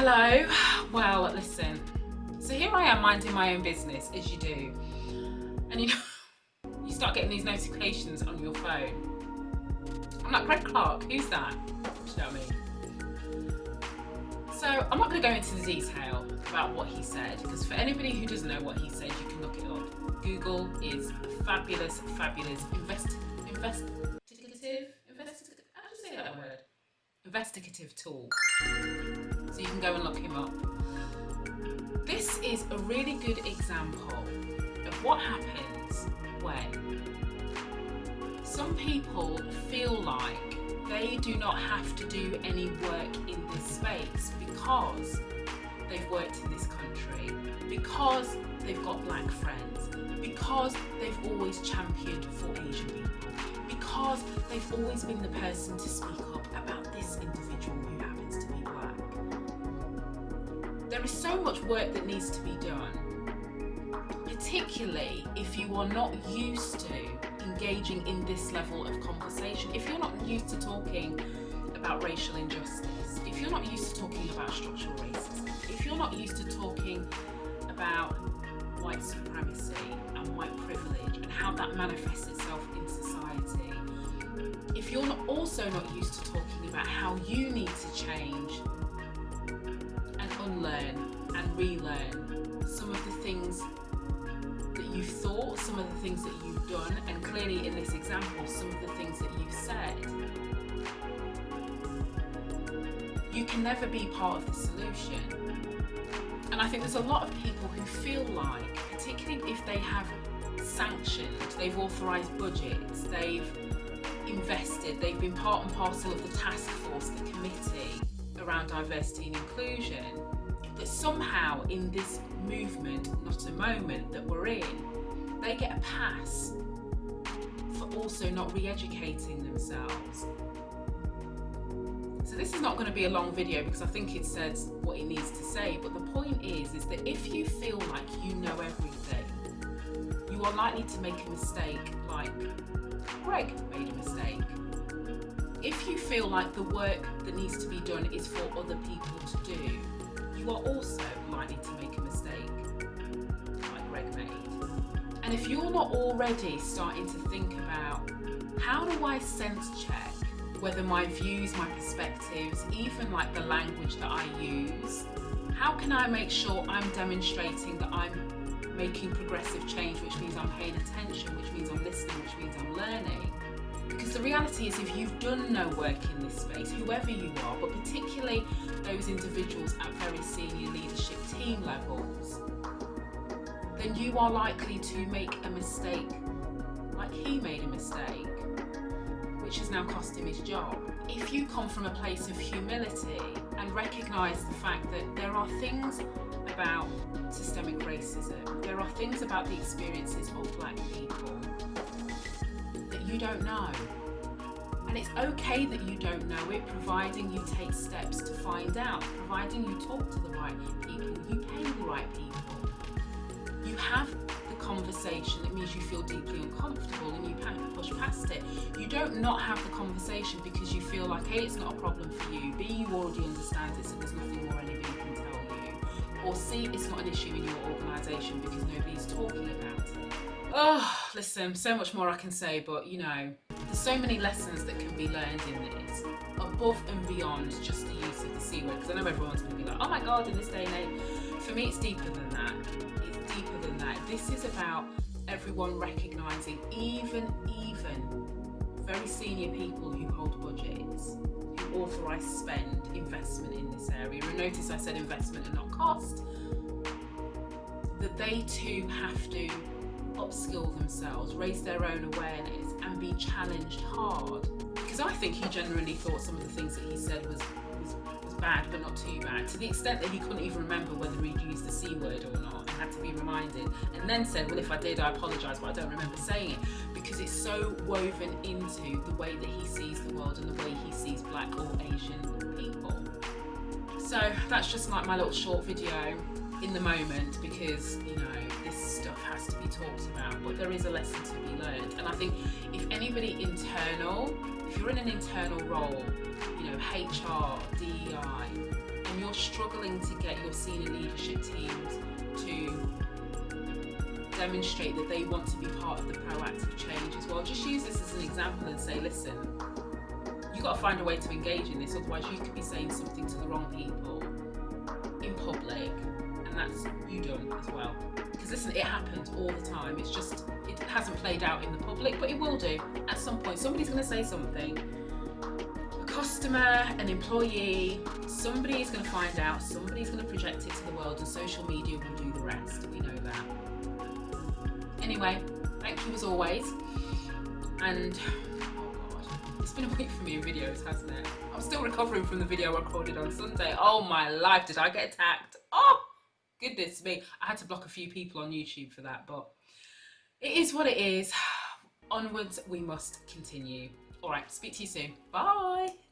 Hello. Well, listen. So here I am minding my own business, as you do. And you start getting these notifications on your phone. I'm like, Greg Clarke, who's that? Do you know what I mean? So I'm not going to go into the detail about what he said, because for anybody who doesn't know what he said, you can look it up. Google is a fabulous investigative tool. So you can go and look him up. This is a really good example of what happens when some people feel like they do not have to do any work in this space because they've worked in this country, because they've got black friends, because they've always championed for Asian people, because they've always been the person to speak up about this individual who happens to be black. There is so much work that needs to be done, particularly if you are not used to engaging in this level of conversation. If you're not used to talking about racial injustice, if you're not used to talking about structural racism, if you're not used to talking about white supremacy and white privilege and how that manifests itself in society, if you're also not used to talking about how you need to change and unlearn and relearn some of the things that you've thought, some of the things that you've done, and clearly in this example, some of the things that you've said, you can never be part of the solution. And I think there's a lot of people who feel like, particularly if they have sanctioned, they've authorised budgets, they've invested, they've been part and parcel of the task force, the committee around diversity and inclusion, that somehow in this movement, not a moment that we're in, they get a pass for also not re-educating themselves. So this is not going to be a long video because I think it says what it needs to say, but the point is that if you feel like you know everything, you are likely to make a mistake like Greg made a mistake. If you feel like the work that needs to be done is for other people to do, you are also likely to make a mistake like Greg made. And if you're not already starting to think about, how do I sense check whether my views, my perspectives, even like the language that I use, how can I make sure I'm demonstrating that I'm making progressive change, which means I'm paying attention, which means I'm listening, which means I'm learning? Because the reality is, if you've done no work in this space, whoever you are, but particularly those individuals at very senior leadership team levels, then you are likely to make a mistake like he made a mistake, which has now cost him his job. If you come from a place of humility and recognise the fact that there are things about systemic racism, there are things about the experiences of black people that you don't know. And it's okay that you don't know it, providing you take steps to find out, providing you talk to the right people, you pay the right people. You have the conversation that means you feel deeply uncomfortable and you push past it. You don't not have the conversation because you feel like, A, it's not a problem for you, B, you already understand it, so there's nothing more anybody can tell you, or C, it's not an issue in your organisation because nobody's talking about it. Oh, listen, so much more I can say, but there's so many lessons that can be learned in this, above and beyond just the use of the C word, because I know everyone's going to be like, oh my God, in this day and age. For me, it's deeper than that. It's deeper than that. This is about everyone recognising, even very senior people who hold budgets, who authorise spend, investment in this area, and notice I said investment and not cost, that they too have to upskill themselves, raise their own awareness and be challenged hard. Because I think he genuinely thought some of the things that he said was bad, but not too bad, to the extent that he couldn't even remember whether he'd used the C word or not and had to be reminded, and then said, well, if I did, I apologise, but I don't remember saying it, because it's so woven into the way that he sees the world and the way he sees black or Asian people. So that's just like my little short video in the moment, because this stuff has to be talked about, but there is a lesson to be learned. And I think if anybody internal, if you're in an internal role, HR, DEI, and you're struggling to get your senior leadership teams to demonstrate that they want to be part of the proactive change as well, just use this as an example and say, listen, you've got to find a way to engage in this, otherwise you could be saying something to the wrong people in public, and that's you done as well. Because listen, it happens all the time. It's just, it hasn't played out in the public, but it will do at some point. Somebody's going to say something. A customer, an employee, somebody's going to find out, somebody's going to project it to the world, and social media will do the rest. We know that. Anyway, thank you as always. And oh God, it's been a week for me in videos, hasn't it? I'm still recovering from the video I recorded on Sunday. Oh my life, did I get attacked? Oh, goodness me. I had to block a few people on YouTube for that, but it is what it is. Onwards we must continue. All right, speak to you soon. Bye.